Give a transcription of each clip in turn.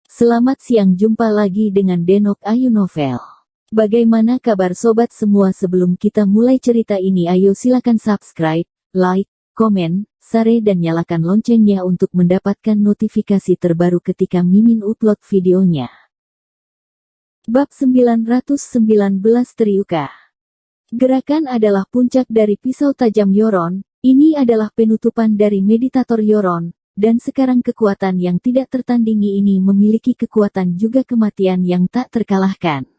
Selamat siang, jumpa lagi dengan Denok Ayu Novel. Bagaimana kabar sobat semua? Sebelum kita mulai cerita ini, ayo silakan subscribe, like, komen, share dan nyalakan loncengnya untuk mendapatkan notifikasi terbaru ketika Mimin upload videonya. Bab 919 Triuka. Gerakan adalah puncak dari pisau tajam Yoron. Ini adalah penutupan dari meditator Yoron. Dan sekarang kekuatan yang tidak tertandingi ini memiliki kekuatan juga kematian yang tak terkalahkan.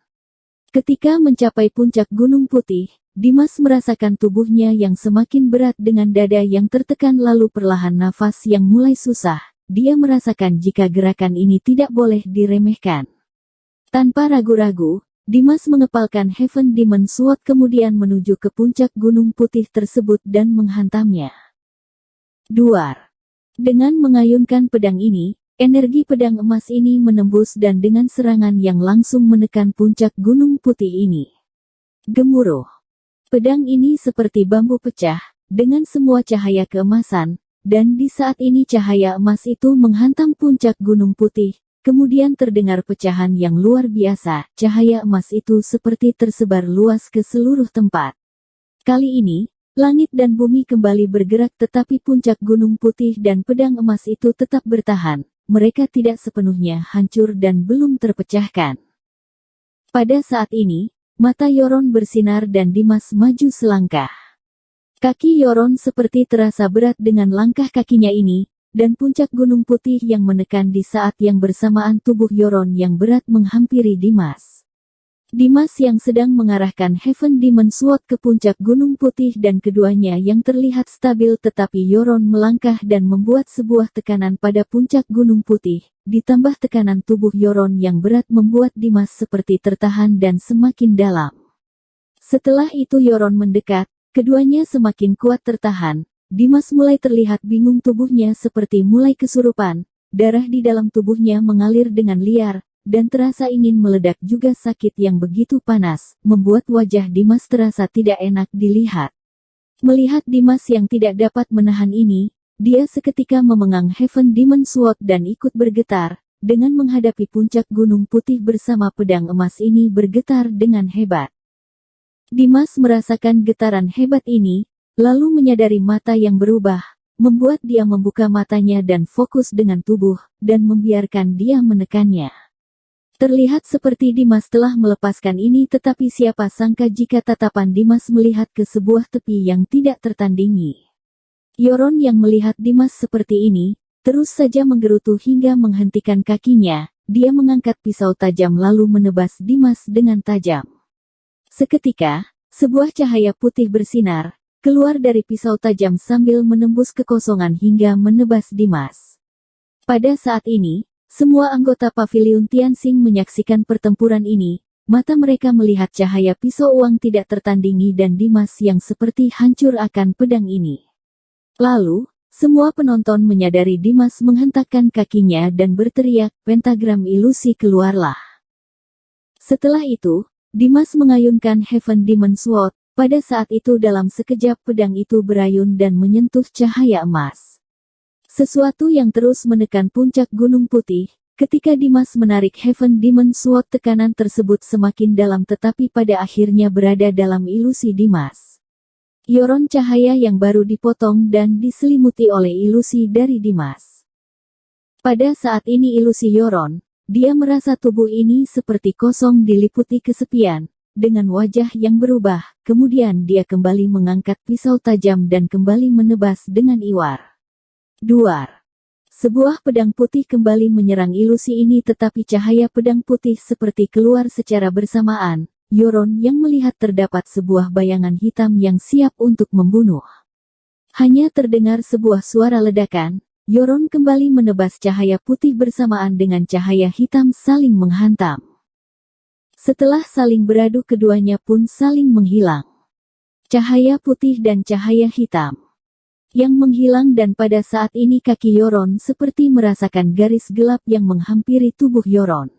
Ketika mencapai puncak Gunung Putih, Dimas merasakan tubuhnya yang semakin berat dengan dada yang tertekan lalu perlahan nafas yang mulai susah. Dia merasakan jika gerakan ini tidak boleh diremehkan. Tanpa ragu-ragu, Dimas mengepalkan Heaven Demon Sword kemudian menuju ke puncak Gunung Putih tersebut dan menghantamnya. Duar. Dengan mengayunkan pedang ini, energi pedang emas ini menembus dan dengan serangan yang langsung menekan puncak Gunung Putih ini. Gemuruh. Pedang ini seperti bambu pecah, dengan semua cahaya keemasan, dan di saat ini cahaya emas itu menghantam puncak Gunung Putih, kemudian terdengar pecahan yang luar biasa, cahaya emas itu seperti tersebar luas ke seluruh tempat. Kali ini, langit dan bumi kembali bergerak tetapi puncak Gunung Putih dan pedang emas itu tetap bertahan. Mereka tidak sepenuhnya hancur dan belum terpecahkan. Pada saat ini, mata Yoron bersinar dan Dimas maju selangkah. Kaki Yoron seperti terasa berat dengan langkah kakinya ini, dan puncak Gunung Putih yang menekan di saat yang bersamaan tubuh Yoron yang berat menghampiri Dimas. Dimas yang sedang mengarahkan Heaven Demon Sword ke puncak Gunung Putih dan keduanya yang terlihat stabil tetapi Yoron melangkah dan membuat sebuah tekanan pada puncak Gunung Putih, ditambah tekanan tubuh Yoron yang berat membuat Dimas seperti tertahan dan semakin dalam. Setelah itu Yoron mendekat, keduanya semakin kuat tertahan, Dimas mulai terlihat bingung tubuhnya seperti mulai kesurupan, darah di dalam tubuhnya mengalir dengan liar, dan terasa ingin meledak juga sakit yang begitu panas, membuat wajah Dimas terasa tidak enak dilihat. Melihat Dimas yang tidak dapat menahan ini, dia seketika memegang Heaven Demon Sword dan ikut bergetar, dengan menghadapi puncak Gunung Putih bersama pedang emas ini bergetar dengan hebat. Dimas merasakan getaran hebat ini, lalu menyadari mata yang berubah, membuat dia membuka matanya dan fokus dengan tubuh, dan membiarkan dia menekannya. Terlihat seperti Dimas telah melepaskan ini tetapi siapa sangka jika tatapan Dimas melihat ke sebuah tepi yang tidak tertandingi. Yoron yang melihat Dimas seperti ini, terus saja menggerutu hingga menghentikan kakinya, dia mengangkat pisau tajam lalu menebas Dimas dengan tajam. Seketika, sebuah cahaya putih bersinar, keluar dari pisau tajam sambil menembus kekosongan hingga menebas Dimas. Pada saat ini, semua anggota Paviliun Tianxing menyaksikan pertempuran ini, mata mereka melihat cahaya pisau uang tidak tertandingi dan Dimas yang seperti hancur akan pedang ini. Lalu, semua penonton menyadari Dimas menghentakkan kakinya dan berteriak, pentagram ilusi keluarlah. Setelah itu, Dimas mengayunkan Heaven Demon Sword, pada saat itu dalam sekejap pedang itu berayun dan menyentuh cahaya emas. Sesuatu yang terus menekan puncak Gunung Putih, ketika Dimas menarik Heaven Demon Sword tekanan tersebut semakin dalam tetapi pada akhirnya berada dalam ilusi Dimas. Yoron cahaya yang baru dipotong dan diselimuti oleh ilusi dari Dimas. Pada saat ini ilusi Yoron, dia merasa tubuh ini seperti kosong diliputi kesepian, dengan wajah yang berubah, kemudian dia kembali mengangkat pisau tajam dan kembali menebas dengan iwar. Duar. Sebuah pedang putih kembali menyerang ilusi ini tetapi cahaya pedang putih seperti keluar secara bersamaan. Yoron yang melihat terdapat sebuah bayangan hitam yang siap untuk membunuh. Hanya terdengar sebuah suara ledakan, Yoron kembali menebas cahaya putih bersamaan dengan cahaya hitam saling menghantam. Setelah saling beradu keduanya pun saling menghilang. Cahaya putih dan cahaya hitam yang menghilang dan pada saat ini kaki Yoron seperti merasakan garis gelap yang menghampiri tubuh Yoron.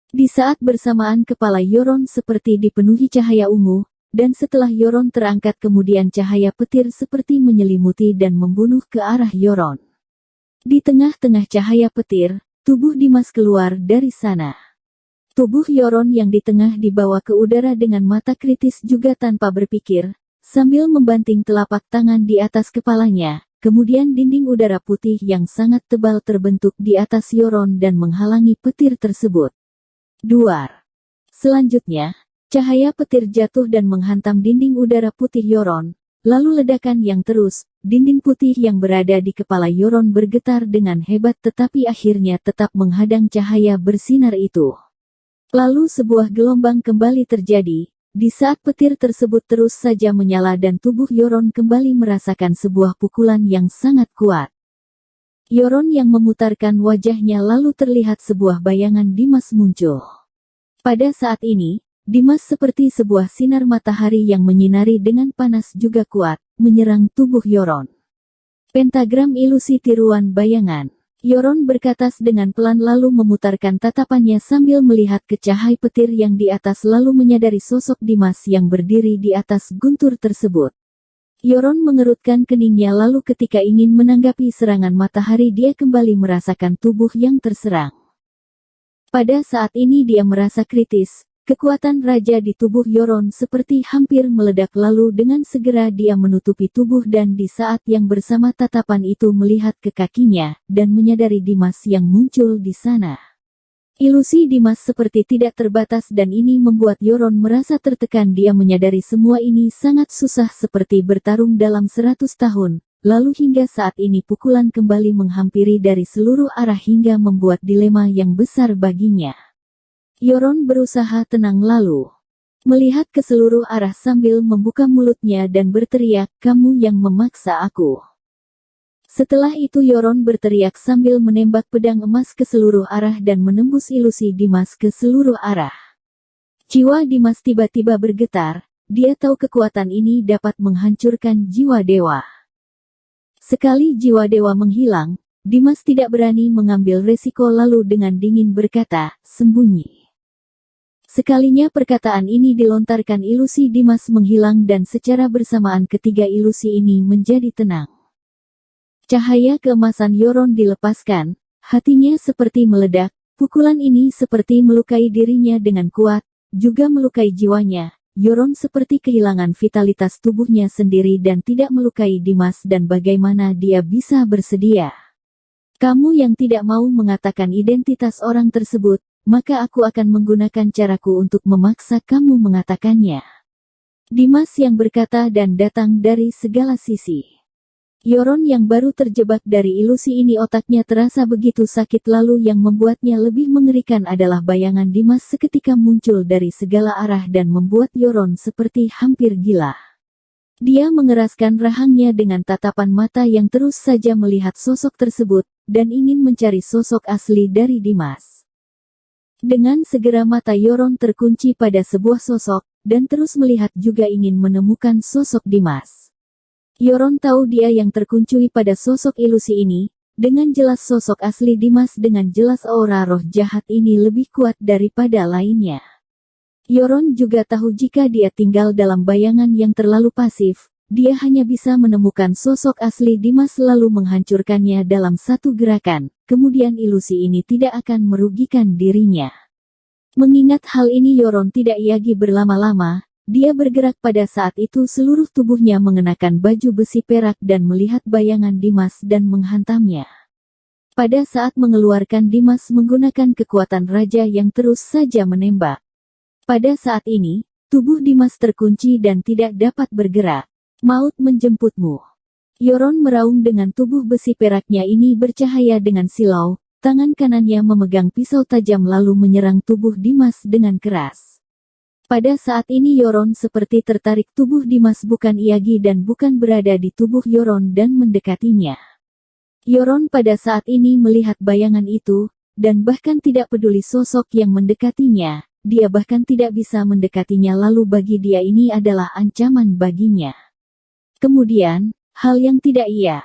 Di saat bersamaan kepala Yoron seperti dipenuhi cahaya ungu, dan setelah Yoron terangkat kemudian cahaya petir seperti menyelimuti dan membunuh ke arah Yoron. Di tengah-tengah cahaya petir, tubuh Dimas keluar dari sana. Tubuh Yoron yang di tengah dibawa ke udara dengan mata kritis juga tanpa berpikir, sambil membanting telapak tangan di atas kepalanya. Kemudian dinding udara putih yang sangat tebal terbentuk di atas Yoron dan menghalangi petir tersebut. Duar. Selanjutnya, cahaya petir jatuh dan menghantam dinding udara putih Yoron. Lalu ledakan yang terus, dinding putih yang berada di kepala Yoron bergetar dengan hebat tetapi akhirnya tetap menghadang cahaya bersinar itu. Lalu sebuah gelombang kembali terjadi. Di saat petir tersebut terus saja menyala dan tubuh Yoron kembali merasakan sebuah pukulan yang sangat kuat. Yoron yang memutarkan wajahnya lalu terlihat sebuah bayangan Dimas muncul. Pada saat ini, Dimas seperti sebuah sinar matahari yang menyinari dengan panas juga kuat, menyerang tubuh Yoron. Pentagram ilusi tiruan bayangan. Yoron berkata dengan pelan lalu memutarkan tatapannya sambil melihat ke cahaya petir yang di atas lalu menyadari sosok Dimas yang berdiri di atas guntur tersebut. Yoron mengerutkan keningnya lalu ketika ingin menanggapi serangan matahari dia kembali merasakan tubuh yang terserang. Pada saat ini dia merasa kritis. Kekuatan raja di tubuh Yoron seperti hampir meledak lalu dengan segera dia menutupi tubuh dan di saat yang bersama tatapan itu melihat ke kakinya dan menyadari Dimas yang muncul di sana. Ilusi Dimas seperti tidak terbatas dan ini membuat Yoron merasa tertekan dia menyadari semua ini sangat susah seperti bertarung dalam 100 tahun. Lalu hingga saat ini pukulan kembali menghampiri dari seluruh arah hingga membuat dilema yang besar baginya. Yoron berusaha tenang lalu melihat ke seluruh arah sambil membuka mulutnya dan berteriak, "Kamu yang memaksa aku." Setelah itu Yoron berteriak sambil menembak pedang emas ke seluruh arah dan menembus ilusi Dimas ke seluruh arah. Jiwa Dimas tiba-tiba bergetar, dia tahu kekuatan ini dapat menghancurkan jiwa dewa. Sekali jiwa dewa menghilang, Dimas tidak berani mengambil resiko lalu dengan dingin berkata, "Sembunyi." Sekalinya perkataan ini dilontarkan ilusi Dimas menghilang dan secara bersamaan ketiga ilusi ini menjadi tenang. Cahaya keemasan Yoron dilepaskan, hatinya seperti meledak, pukulan ini seperti melukai dirinya dengan kuat, juga melukai jiwanya. Yoron seperti kehilangan vitalitas tubuhnya sendiri dan tidak melukai Dimas dan bagaimana dia bisa bersedia. Kamu yang tidak mau mengatakan identitas orang tersebut, maka aku akan menggunakan caraku untuk memaksa kamu mengatakannya. Dimas yang berkata dan datang dari segala sisi. Yoron yang baru terjebak dari ilusi ini otaknya terasa begitu sakit lalu yang membuatnya lebih mengerikan adalah bayangan Dimas seketika muncul dari segala arah dan membuat Yoron seperti hampir gila. Dia mengeraskan rahangnya dengan tatapan mata yang terus saja melihat sosok tersebut, dan ingin mencari sosok asli dari Dimas. Dengan segera mata Yoron terkunci pada sebuah sosok, dan terus melihat juga ingin menemukan sosok Dimas. Yoron tahu dia yang terkunci pada sosok ilusi ini, dengan jelas sosok asli Dimas dengan jelas aura roh jahat ini lebih kuat daripada lainnya. Yoron juga tahu jika dia tinggal dalam bayangan yang terlalu pasif, dia hanya bisa menemukan sosok asli Dimas lalu menghancurkannya dalam satu gerakan, kemudian ilusi ini tidak akan merugikan dirinya. Mengingat hal ini Yoron tidak lagi berlama-lama, dia bergerak pada saat itu seluruh tubuhnya mengenakan baju besi perak dan melihat bayangan Dimas dan menghantamnya. Pada saat mengeluarkan Dimas menggunakan kekuatan raja yang terus saja menembak. Pada saat ini, tubuh Dimas terkunci dan tidak dapat bergerak. Maut menjemputmu. Yoron meraung dengan tubuh besi peraknya ini bercahaya dengan silau, tangan kanannya memegang pisau tajam lalu menyerang tubuh Dimas dengan keras. Pada saat ini Yoron seperti tertarik tubuh Dimas bukan Iyagi dan bukan berada di tubuh Yoron dan mendekatinya. Yoron pada saat ini melihat bayangan itu, dan bahkan tidak peduli sosok yang mendekatinya, dia bahkan tidak bisa mendekatinya lalu bagi dia ini adalah ancaman baginya. Kemudian, hal yang tidak ia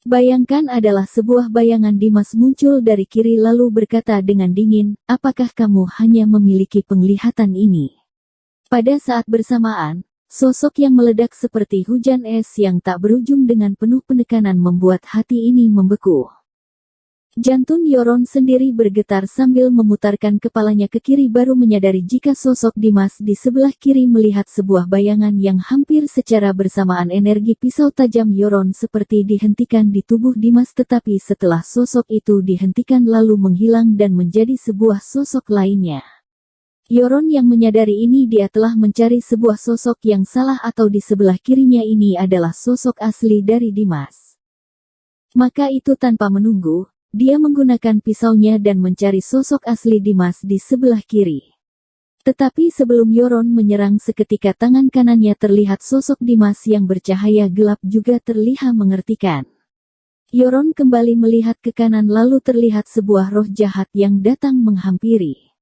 bayangkan adalah sebuah bayangan Dimas muncul dari kiri lalu berkata dengan dingin, "Apakah kamu hanya memiliki penglihatan ini?" Pada saat bersamaan, sosok yang meledak seperti hujan es yang tak berujung dengan penuh penekanan membuat hati ini membeku. Jantung Yoron sendiri bergetar sambil memutarkan kepalanya ke kiri baru menyadari jika sosok Dimas di sebelah kiri melihat sebuah bayangan yang hampir secara bersamaan energi pisau tajam Yoron seperti dihentikan di tubuh Dimas tetapi setelah sosok itu dihentikan lalu menghilang dan menjadi sebuah sosok lainnya. Yoron yang menyadari ini dia telah mencari sebuah sosok yang salah atau di sebelah kirinya ini adalah sosok asli dari Dimas. Maka itu tanpa menunggu, dia menggunakan pisaunya dan mencari sosok asli Dimas di sebelah kiri. Tetapi sebelum Yoron menyerang seketika tangan kanannya terlihat sosok Dimas yang bercahaya gelap juga terlihat mengerikan. Yoron kembali melihat ke kanan lalu terlihat sebuah roh jahat yang datang menghampiri.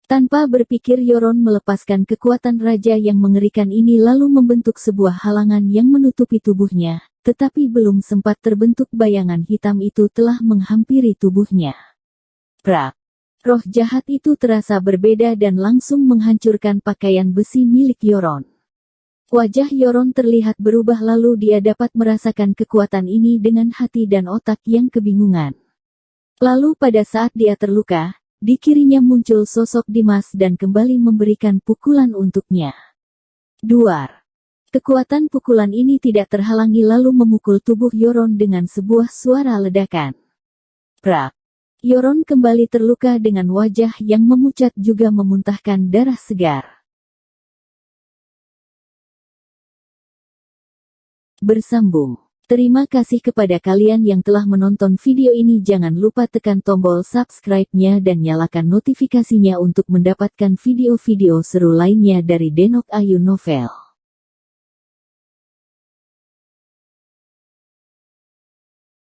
Tanpa berpikir Yoron melepaskan kekuatan raja yang mengerikan ini lalu membentuk sebuah halangan yang menutupi tubuhnya. Tetapi belum sempat terbentuk bayangan hitam itu telah menghampiri tubuhnya. Prak! Roh jahat itu terasa berbeda dan langsung menghancurkan pakaian besi milik Yoron. Wajah Yoron terlihat berubah lalu dia dapat merasakan kekuatan ini dengan hati dan otak yang kebingungan. Lalu pada saat dia terluka, di kirinya muncul sosok Dimas dan kembali memberikan pukulan untuknya. Duar! Kekuatan pukulan ini tidak terhalangi lalu memukul tubuh Yoron dengan sebuah suara ledakan. Prak! Yoron kembali terluka dengan wajah yang memucat juga memuntahkan darah segar. Bersambung. Terima kasih kepada kalian yang telah menonton video ini. Jangan lupa tekan tombol subscribe-nya dan nyalakan notifikasinya untuk mendapatkan video-video seru lainnya dari Denok Ayu Novel.